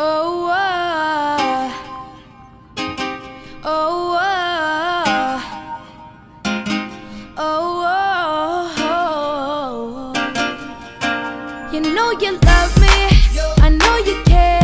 Oh, oh, oh, oh. You know you love me, I know you care.